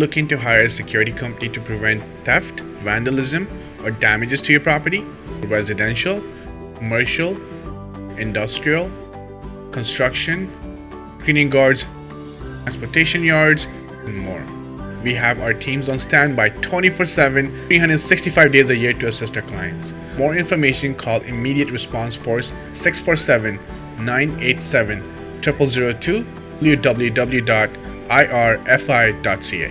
looking to hire a security company to prevent theft, vandalism, or damages to your property? Residential, commercial, industrial, construction, cleaning guards, transportation yards, and more. We have our teams on standby 24/7, 365 days a year to assist our clients. More information, call Immediate Response Force 647-987-0002, www.irfi.ca.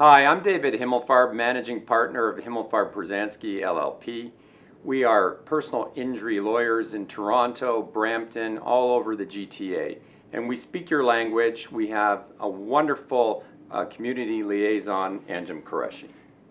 Hi, I'm David Himmelfarb, managing partner of Himmelfarb Brzezinski LLP. We are personal injury lawyers in Toronto, Brampton, all over the GTA. And we speak your language. We have a wonderful community liaison, Anjum Qureshi.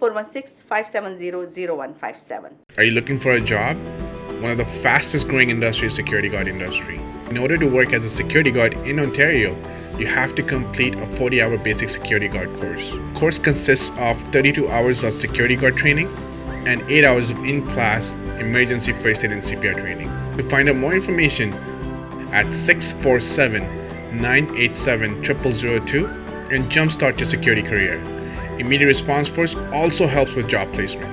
416-570-0157. Are you looking for a job? One of the fastest growing industries is security guard industry. In order to work as a security guard in Ontario, you have to complete a 40-hour basic security guard course. The course consists of 32 hours of security guard training and 8 hours of in-class emergency first aid and CPR training. To find out more information at 647-987-0002 and jumpstart your security career. Immediate Response Force also helps with job placement.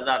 1000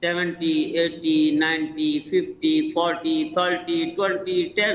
70, 80, 90, 50, 40, 30, 20, 10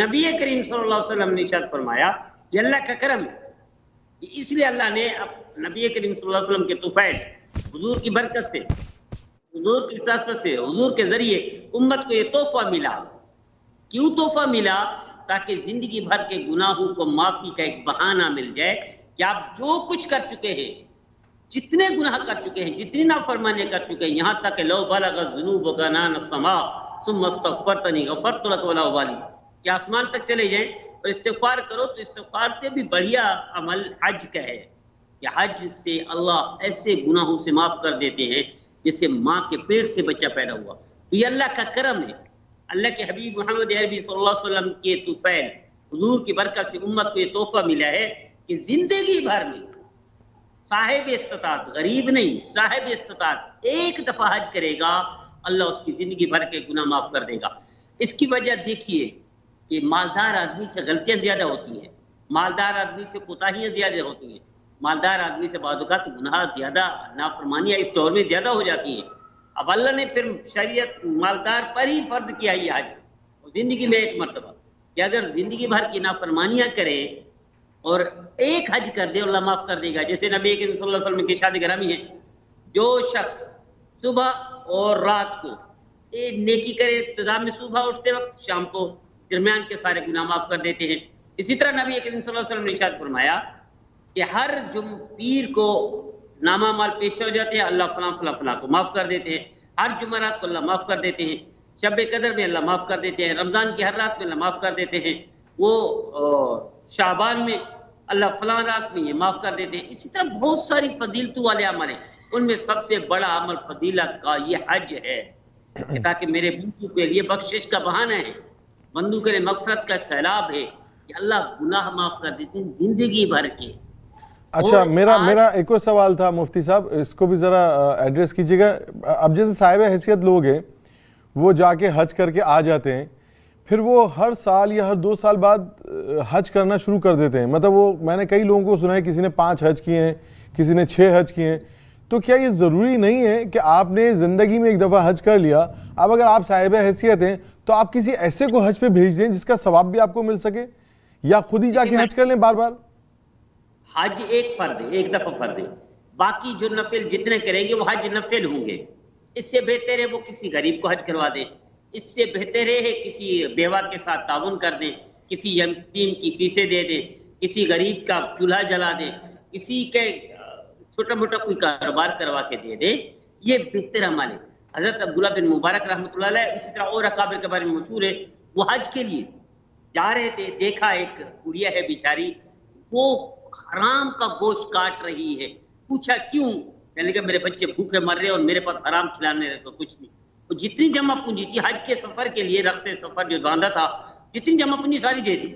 نبی کریم صلی اللہ علیہ وسلم نے ارشاد فرمایا یہ اللہ کا کرم ہے، اس لیے اللہ نے نبی کریم صلی اللہ علیہ وسلم کے طفیل حضور کی برکت سے، حضور کی وساطت سے، حضور کے ذریعے امت کو یہ تحفہ ملا. کیوں تحفہ ملا؟ تاکہ زندگی بھر کے گناہوں کو معافی کا ایک بہانہ مل جائے کہ آپ جو کچھ کر چکے ہیں، جتنے گناہ کر چکے ہیں، جتنی نافرمانیاں کر چکے ہیں، یہاں تک کہ لو بلغت ذنوبک عنان السماء ثم استغفرتنی غفرت لک ولا ابالی، کہ آسمان تک چلے جائیں اور استغفار کرو تو استغفار سے بھی بڑھیا عمل حج کا ہے کہ حج سے اللہ ایسے گناہوں سے معاف کر دیتے ہیں جیسے ماں کے پیٹ سے بچہ پیدا ہوا. تو یہ اللہ کا کرم ہے. اللہ کے حبیب محمد عربی صلی اللہ علیہ وسلم کے طفیل حضور کی برکت سے امت کو یہ تحفہ ملا ہے کہ زندگی بھر میں صاحب استطاعت، غریب نہیں، صاحب استطاعت ایک دفعہ حج کرے گا، اللہ اس کی زندگی بھر کے گناہ معاف کر دے گا. اس کی وجہ دیکھیے کہ مالدار آدمی سے غلطیاں زیادہ ہوتی ہیں، مالدار آدمی سے کوتاہیاں زیادہ ہوتی ہیں، مالدار آدمی سے بعض اوقات گناہ زیادہ، نافرمانیاں اس دور میں زیادہ ہو جاتی ہیں. اب اللہ نے پھر شریعت مالدار پر ہی فرض کیا یہ حج زندگی میں ایک مرتبہ کہ اگر زندگی بھر کی نافرمانیاں کرے اور ایک حج کر دے اللہ معاف کر دے گا. جیسے نبی کریم صلی اللہ علیہ وسلم کی ارشاد گرامی ہے جو شخص صبح اور رات کو ایک نیکی کرے، ابتدا میں صبح اٹھتے وقت، شام کو، درمیان کے سارے گناہ معاف کر دیتے ہیں. اسی طرح نبی کریم صلی اللہ علیہ وسلم نے ارشاد فرمایا کہ ہر پیر کو نامہ مال پیش ہو جاتے ہیں، اللہ فلاں فلاں فلاں کو معاف کر دیتے ہیں. ہر جمعرات کو اللہ معاف کر دیتے ہیں. شب قدر میں اللہ معاف کر دیتے ہیں. رمضان کی ہر رات میں اللہ معاف کر دیتے ہیں. وہ شعبان میں اللہ فلاں رات میں یہ معاف کر دیتے ہیں. اسی طرح بہت ساری فضیلتوں والے عمل ہیں. ان میں سب سے بڑا عمل فضیلت کا یہ حج ہے کہ تاکہ میرے بندوں کے لیے بخشش کا بہانہ ہے، بندوں کے لیے مغفرت کا سیلاب ہے کہ اللہ گناہ معاف کر دیتے ہیں زندگی بھر کے. اچھا میرا ایک اور سوال تھا مفتی صاحب، اس کو بھی ذرا ایڈریس کیجیے گا. اب جیسے صاحب حیثیت لوگ ہیں وہ جا کے حج کر کے آ جاتے ہیں، پھر وہ ہر سال یا ہر 2 سال بعد حج کرنا شروع کر دیتے ہیں. مطلب وہ میں نے کئی لوگوں کو سنا ہے، کسی نے 5 حج کیے ہیں، کسی نے 6 حج کیے ہیں. تو کیا یہ ضروری نہیں ہے کہ آپ نے زندگی میں ایک دفعہ حج کر لیا، اب اگر آپ صاحب حیثیت ہیں تو آپ کسی ایسے کو حج پہ بھیج دیں جس کا ثواب بھی آپ کو مل سکے، یا خود ہی جا کے حج کر لیں بار بار؟ حج ایک فرض ہے، ایک دفعہ فرض ہے، باقی جو نفل جتنے کریں گے وہ حج نفل ہوں گے. اس سے بہتر ہے وہ کسی غریب کو حج کروا دیں، اس سے بہتر ہے کسی بیوہ کے ساتھ تعاون کر دیں، کسی یتیم کی فیسیں دے دیں، کسی غریب کا چولہا جلا دیں، کسی کے چھوٹا موٹا کوئی کاروبار کروا کے دے دیں. یہ بہتر عمل ہے. حضرت عبداللہ بن مبارک رحمۃ اللہ علیہ، اسی طرح اور اکابر کے بارے میں مشہور ہے، وہ حج کے لیے جا رہے تھے، دیکھا ایک گڑیا ہے بیچاری، وہ حرام کا گوشت کاٹ رہی ہے. پوچھا کیوں؟ یعنی کہ میرے بچے بھوکے مر رہے اور میرے پاس حرام کھلانے رہے تو کچھ نہیں. وہ جتنی جمع پونجی تھی حج کے سفر کے لیے، رخت سفر جو باندھا تھا، جتنی جمع پونجی ساری دے دی.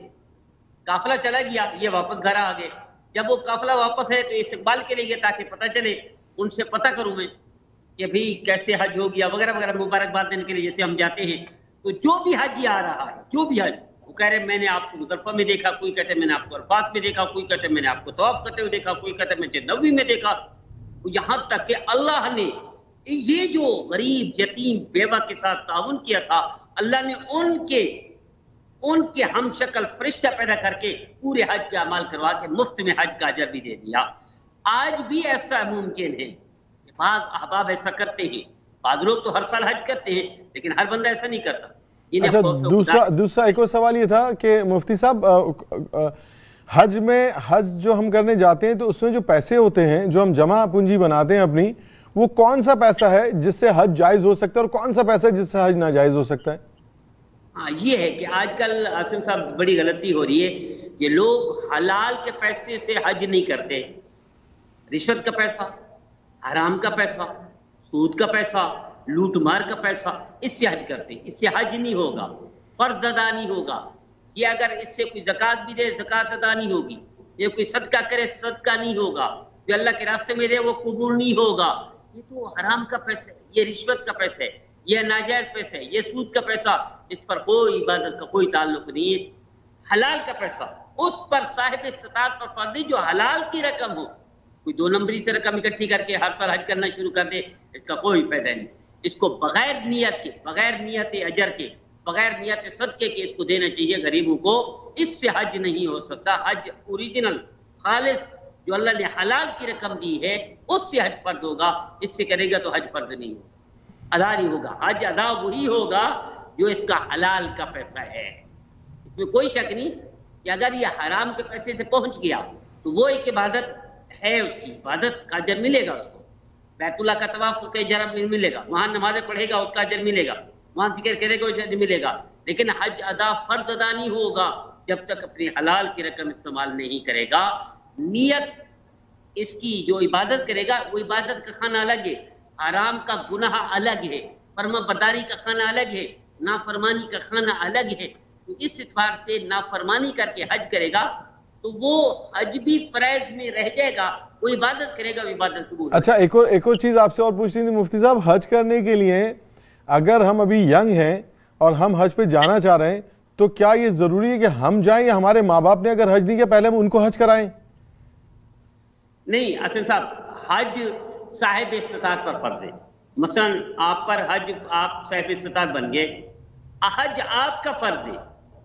قافلہ چلا گیا، یہ واپس گھر آ گئے. جب وہ قافلہ واپس ہے تو استقبال کے لیے تاکہ پتہ چلے، ان سے پتہ کروں میں کہ بھئی کیسے حج ہو گیا وغیرہ وغیرہ، مبارکباد دینے کے لیے جیسے ہم جاتے ہیں. تو جو بھی حج آ رہا ہے، جو بھی حج، وہ کہہ رہے میں نے آپ کو مزدلفہ میں دیکھا، کوئی کہتے میں نے آپ کو عرفات میں دیکھا، کوئی کہتے میں نے آپ کو طواف کرتے ہوئے دیکھا، کوئی کہتے میں نبوی میں دیکھا. یہاں تک کہ اللہ نے یہ جو غریب یتیم بیوہ کے ساتھ تعاون کیا تھا، اللہ نے ان کے ہم شکل فرشتہ پیدا کر کے پورے حج کا عمل کروا کے مفت میں حج کا اجر بھی دے دیا. آج بھی ایسا ممکن ہے کہ بعض احباب ایسا کرتے ہیں. بعض لوگ تو ہر سال حج کرتے ہیں لیکن ہر بندہ ایسا نہیں کرتا. اچھا دوسرا ایک اور سوال یہ تھا کہ مفتی صاحب حج جو ہم کرنے جاتے ہیں تو اس میں جو پیسے ہوتے ہیں جو ہم جمع پونجی بناتے ہیں اپنی، وہ کون سا پیسہ ہے جس سے حج جائز ہو سکتا ہے اور کون سا پیسہ ہے جس سے حج ناجائز ہو سکتا ہے؟ ہاں یہ ہے کہ آج کل عاصم صاحب بڑی غلطی ہو رہی ہے کہ لوگ حلال کے پیسے سے حج نہیں کرتے. رشوت کا پیسہ، حرام کا پیسہ، سود کا پیسہ، لوٹ مار کا پیسہ، اس سے حج کرتے ہیں. اس سے حج نہیں ہوگا، فرض ادا نہیں ہوگا. یہ اگر اس سے کوئی زکوٰۃ بھی دے زکوٰۃ ادا نہیں ہوگی. یہ کوئی صدقہ کرے صدقہ نہیں ہوگا. جو اللہ کے راستے میں دے وہ قبول نہیں ہوگا. یہ تو حرام کا پیسہ ہے، یہ رشوت کا پیسہ ہے، یہ ناجائز پیسہ ہے، یہ سود کا پیسہ. اس پر کوئی عبادت کا کوئی تعلق نہیں ہے. حلال کا پیسہ اس پر صاحب استطاعت پر فرض ہے جو حلال کی رقم ہو. کوئی 2 نمبری سے رقم اکٹھی کر کے ہر سال حج کرنا شروع کر دے، اس کا کوئی فائدہ نہیں. اس کو بغیر نیت کے، بغیر نیت اجر کے بغیر نیت صدقے کے اس کو دینا چاہیے غریبوں کو. اس سے حج نہیں ہو سکتا. حج اوریجنل خالص جو اللہ نے حلال کی رقم دی ہے اس سے حج فرض ہوگا. اس سے کرے گا تو حج فرض نہیں ہوگا, ادا نہیں ہوگا. حج ادا وہی ہوگا جو اس کا حلال کا پیسہ ہے. اس میں کوئی شک نہیں کہ اگر یہ حرام کے پیسے سے پہنچ گیا تو وہ ایک عبادت ہے, اس کی عبادت کا اجر ملے گا اس کو. بیت اللہ کا طواف اس کا اجر ملے گا, وہاں نمازیں پڑھے گا اس کا اجر ملے گا, وہاں ذکر کرے گا اجر ملے گا. لیکن حج ادا فرض ادا نہیں ہوگا جب تک اپنی حلال کی رقم استعمال نہیں کرے گا. نیت اس کی جو عبادت کرے گا وہ عبادت کا کھانا الگ ہے, حرام کا گناہ الگ ہے, فرما برداری کا کھانا الگ ہے, نافرمانی کا کھانا الگ ہے. تو اس اعتبار سے نافرمانی کر کے حج کرے گا تو وہ حج بھی فرائض میں رہ جائے گا, وہ عبادت کرے گا, وہ عبادت قبول. اچھا ایک اور چیز آپ سے اور پوچھنی تھی مفتی صاحب, حج کرنے کے لیے اگر ہم ابھی ینگ ہیں اور ہم حج پہ جانا چاہ رہے ہیں تو کیا یہ ضروری ہے کہ ہم جائیں یا ہمارے ماں باپ نے اگر حج نہیں کیا پہلے ہم ان کو حج کرائیں؟ نہیں اسلم صاحب, حج صاحب استطاعت پر فرض ہے. مثلا آپ پر حج, آپ صاحب استطاعت بن گئے, حج آپ کا فرض ہے.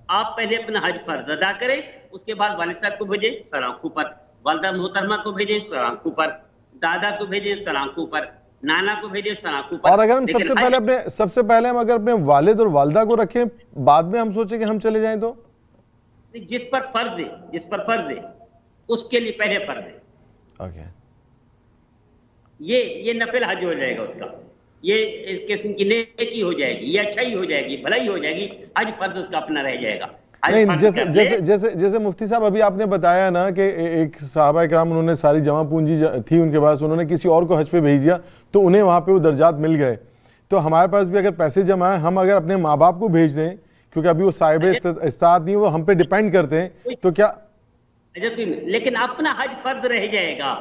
آپ پہلے اپنا حج فرض ادا کریں, اس کے بعد والد صاحب کو بھیجیں سر آنکھوں پر, والدہ محترمہ کو بھیجیں سر آنکھوں پر, دادا کو بھیجیں سر آنکھوں پر, نانا کو بھیجیں سر آنکھوں پر. اور اگر ہم سب سے پہلے ہم اگر اپنے والد اور والدہ کو رکھیں, بعد میں ہم سوچیں کہ ہم چلے جائیں تو جس پر فرض ہے اس کے لیے پہلے فرض ہے. اوکے, یہ نفل حج ہو جائے گا اس کا, یہ اس قسم کی نیکی ہو جائے گی, یہ اچھائی ہو جائے گی, بھلائی ہو جائے گی. حج فرض اس کا اپنا رہ جائے گا. نہیں, جیسے مفتی صاحب ابھی آپ نے بتایا نا کہ ایک صحابہ کرام انہوں نے ساری جمع پونجی تھی ان کے پاس, انہوں نے کسی اور کو حج پہ بھیج دیا تو انہیں وہاں پہ وہ درجات مل گئے. تو ہمارے پاس بھی اگر پیسے جمع ہیں, ہم اگر اپنے ماں باپ کو بھیج دیں کیونکہ ابھی وہ صاحب استطاعت نہیں, وہ ہم پہ ڈیپینڈ کرتے ہیں, تو کیا لیکن اپنا حج فرض رہ جائے گا.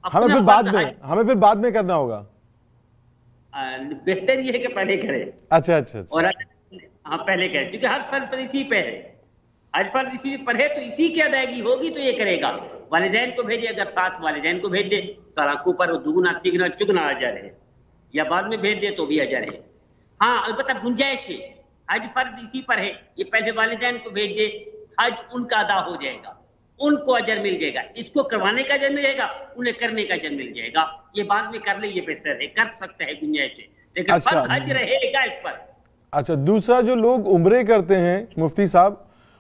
ہمیں پھر بعد میں کرنا ہوگا؟ بہتر یہ ہے کہ پہلے کرے. اچھا, اور ہاں پہلے کرے, کیونکہ ہر فرض پر اسی پہ ہے. حج فرض اسی پر ہے تو اسی کی ادائیگی ہوگی تو یہ کرے گا. والدین کو بھیجے, اگر ساتھ والدین کو بھیج دے سر آنکھوں پر, دگنا تگنا چگنا اجر ہے, یا بعد میں بھیج دے تو بھی اجر ہے. ہاں البتہ گنجائش ہے, حج فرض اسی پر ہے, یہ پہلے والدین کو بھیج دے, حج ان کا ادا ہو جائے گا, ان کو اجر مل جائے گا. اس کو کروانے کا اجر مل جائے گا, انہیں کرنے کا اجر مل جائے گا. یہ بعد میں کر لے یہ بہتر ہے, کر سکتا ہے, گنجائش ہے, لیکن فرض حج رہے گا اس پر. اچھا, دوسرا جو لوگ عمرے کرتے ہیں مفتی صاحب,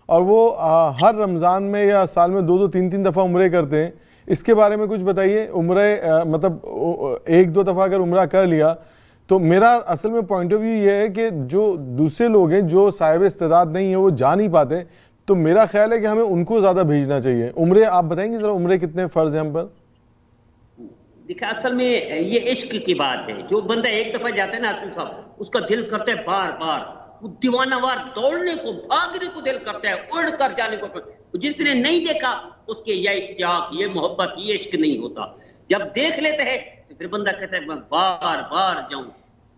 اور وہ ہر رمضان میں یا سال میں 2-2 3-3 دفعہ عمرے کرتے ہیں, اس کے بارے میں کچھ بتائیے. عمرے مطلب 1-2 دفعہ اگر عمرہ کر لیا تو میرا اصل میں پوائنٹ آف ویو یہ ہے کہ جو دوسرے لوگ ہیں جو صاحب استعداد نہیں ہیں, وہ جا نہیں پاتے, تو میرا خیال ہے کہ ہمیں ان کو زیادہ بھیجنا چاہیے. عمرے آپ بتائیں گے ذرا, عمرے کتنے فرض ہیں ہم پر؟ دیکھا اصل میں یہ عشق کی بات ہے. جو بندہ ایک دفعہ جاتا ہے نا آصف صاحب, اس کا دل کرتا ہے بار بار, وہ دیوانہ وار دوڑنے کو, بھاگنے کو دل کرتا ہے, اڑ کر جانے کو. جس نے نہیں دیکھا اس کے یہ اشتیاق, یہ محبت, یہ عشق نہیں ہوتا. جب دیکھ لیتا ہے تو پھر بندہ کہتا ہے میں بار بار جاؤں.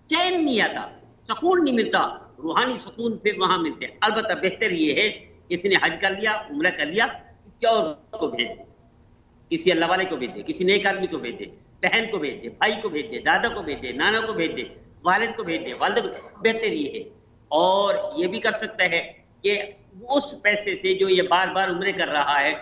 چین نہیں آتا, سکون نہیں ملتا, روحانی سکون پھر وہاں ملتے ہیں. البتہ بہتر یہ ہے کسی نے حج کر لیا, عمرہ کر لیا, کسی اور کو بھیج دے, کسی اللہ والے کو بھیج دے, کسی نیک آدمی کو بھیج دے, بہن کو بھیج دے, بھائی کو بھیج دے, دادا کو بھیج دے, نانا کو بھیج دے, والد کو بھیج دے, والدہ کو. بہتر یہ ہے. اور یہ بھی کر سکتا ہے کہ اس پیسے سے جو یہ بار بار عمرے کر رہا ہے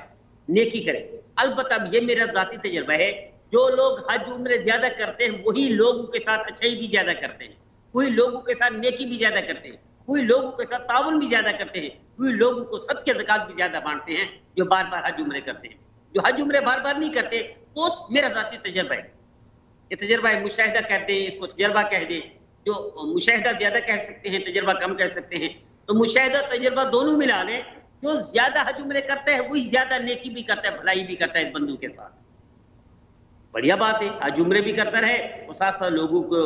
نیکی کرے. البتہ یہ میرا ذاتی تجربہ ہے, جو لوگ حج عمرے زیادہ کرتے ہیں وہی لوگوں کے ساتھ اچھائی بھی زیادہ کرتے ہیں, کوئی لوگوں کے ساتھ نیکی بھی زیادہ کرتے ہیں, کوئی لوگوں کے ساتھ تعاون بھی زیادہ کرتے ہیں, کوئی لوگوں کو صدقہ زکات بھی زیادہ بانٹتے ہیں جو بار بار حج عمرے کرتے ہیں. جو حج عمرے بار بار نہیں کرتے وہ میرا ذاتی تجربہ ہے. یہ تجربہ ہے, مشاہدہ کہتے ہیں اس کو, تجربہ کہہ دیں. جو مشاہدہ زیادہ کہہ سکتے ہیں, تجربہ کم کہہ سکتے ہیں, تو مشاہدہ تجربہ دونوں ملا لیں. جو زیادہ حج عمرے کرتا ہے وہی زیادہ نیکی بھی کرتا ہے, بھلائی بھی کرتا ہے اس بندوں کے ساتھ. بڑھیا بات ہے, حج عمرے بھی کرتا رہے اور ساتھ ساتھ لوگوں کو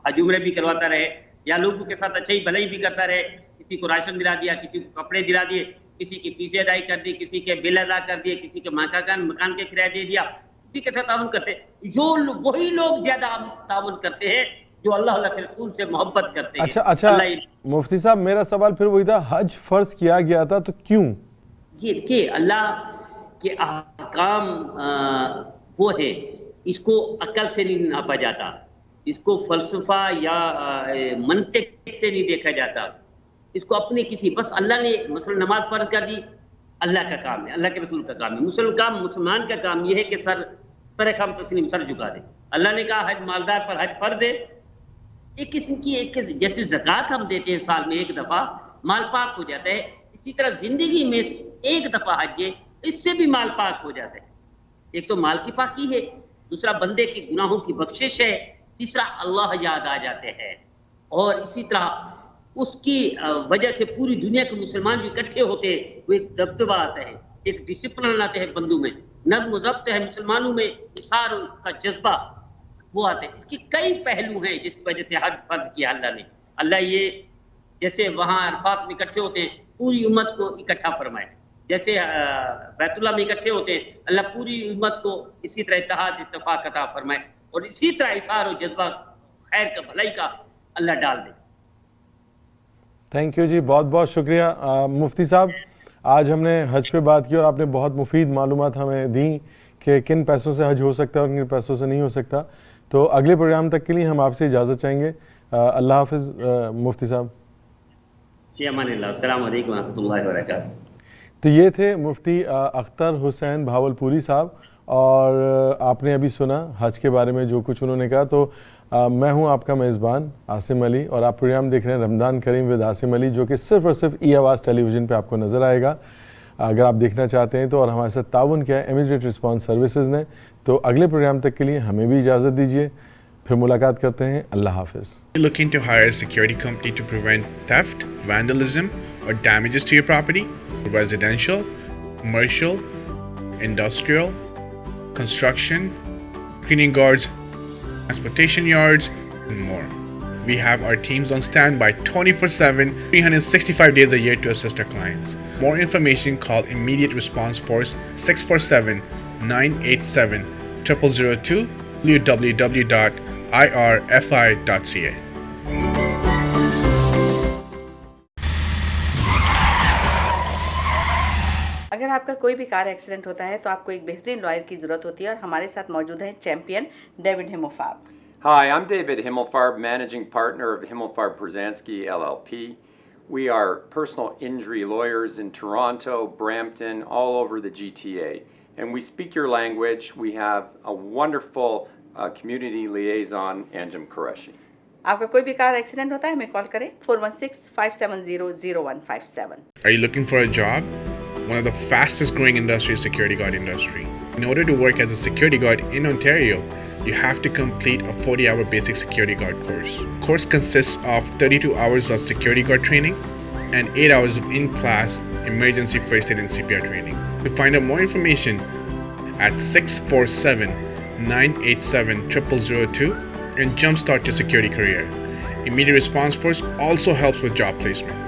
حج عمرے بھی کرواتا رہے, یا لوگوں کے ساتھ اچھائی بھلائی بھی کرتا رہے. کسی کو راشن دلا دیا, کسی کو کپڑے دلا دیے, کسی کی فیسیں ادائی کر دی, کسی کے بل ادا کر دیے, کسی کے مکان کے کرایہ دے دیا, کسی کے ساتھ تعاون کرتے. جو وہی لوگ زیادہ تعاون کرتے ہیں جو اللہ کے رسول سے محبت کرتے ہیں. اچھا مفتی صاحب, میرا سوال پھر وہی تھا, حج فرض کیا گیا تھا تو کیوں؟ یہ دیکھیے اللہ کے احکام وہ ہے, اس کو عقل سے نہیں ناپا جاتا, اس کو فلسفہ یا منطق سے نہیں دیکھا جاتا. اس کو اپنے کسی بس اللہ نے مثلا نماز فرض کر دی، اللہ کا کام ہے، اللہ کے رسول کا کام ہے. مسلمان کا کام یہ ہے کہ سر خم تسلیم سر جھکا دے. اللہ نے کہا حج مالدار پر حج فرض ہے. ایک قسم کی جیسے زکوٰۃ ہم دیتے ہیں سال میں ایک دفعہ مال پاک ہو جاتا ہے، اسی طرح زندگی میں ایک دفعہ حج ہے، اس سے بھی مال پاک ہو جاتا ہے. ایک تو مال کی پاکی ہے، دوسرا بندے کے گناہوں کی بخشش ہے، تیسرا اللہ یاد آ جاتے ہیں، اور اسی طرح اس کی وجہ سے پوری دنیا کے مسلمان جو اکٹھے ہوتے ہیں وہ ایک دبدبہ آتا ہے، ایک ڈسپلن آتا ہے بندوں میں، نظم و ضبط ہے مسلمانوں میں، اثار کا جذبہ وہ آتا ہے. اس کے کئی پہلو ہیں جس کی وجہ سے حج فرض کیا اللہ نے. اللہ یہ جیسے وہاں عرفات میں اکٹھے ہوتے ہیں پوری امت کو اکٹھا فرمائے، جیسے بیت اللہ میں اکٹھے ہوتے ہیں اللہ پوری امت کو اسی طرح اتحاد اتفاق عطا فرمائے، اور اسی طرح اثار و جذبہ خیر کا بھلائی کا اللہ ڈال دے. تھینک یو جی، بہت بہت شکریہ مفتی صاحب. آج ہم نے حج پہ بات کی اور آپ نے بہت مفید معلومات ہمیں دیں کہ کن پیسوں سے حج ہو سکتا ہے اور کن پیسوں سے نہیں ہو سکتا. تو اگلے پروگرام تک کے لیے ہم آپ سے اجازت چاہیں گے. اللہ حافظ مفتی صاحب. فی امان اللہ. السلام علیکم ورحمۃ اللہ وبرکاتہ. تو یہ تھے مفتی اختر حسین بھاولپوری صاحب، اور آپ نے ابھی سنا حج کے بارے میں جو کچھ انہوں نے کہا. تو میں ہوں آپ کا میزبان عاصم علی، اور آپ پروگرام دیکھ رہے ہیں رمضان کریم ود عاصم علی، جو کہ صرف اور صرف ای آواز ٹیلی ویژن پہ آپ کو نظر آئے گا. اگر آپ دیکھنا چاہتے ہیں تو، اور ہمارے ساتھ تعاون کیا ہے امیڈیٹ رسپانس سروسز نے. تو اگلے پروگرام تک کے لیے ہمیں بھی اجازت دیجیے، پھر ملاقات کرتے ہیں. اللہ حافظ. Looking to hire a security company to prevent theft, vandalism, or damages to your property? Residential, commercial, industrial, construction, cleaning guards, transportation yards, and more. We have our teams on standby 24/7, 365 days a year to assist our clients. More information, call Immediate Response Force 647-987-0002, www.irfi.ca. اگر آپ کا کوئی بھی car accident ہوتا ہے تو آپ کو ایک بہترین لائر کی ضرورت ہوتی ہے، اور ہمارے ساتھ موجود ہیں چیمپئن ڈیوڈ ہموفارب. Hi, I'm David Himmelfarb, managing partner of Himmelfarb Brzezinski LLP. We are personal injury lawyers in Toronto, Brampton, all over the GTA. And we speak your language. We have a wonderful community liaison, Anjum Qureshi. آپ کا کوئی بھی car accident ہوتا ہے ہمیں کال کریں 416-570-0157. Are you looking for a job? One of the fastest growing industries, security guard industry. In order to work as a security guard in Ontario, you have to complete a 40-hour basic security guard course. The course consists of 32 hours of security guard training and 8 hours of in-class emergency first aid and CPR training. To find out more information at 647-987-0002 and jumpstart your security career. Immediate Response Force also helps with job placement.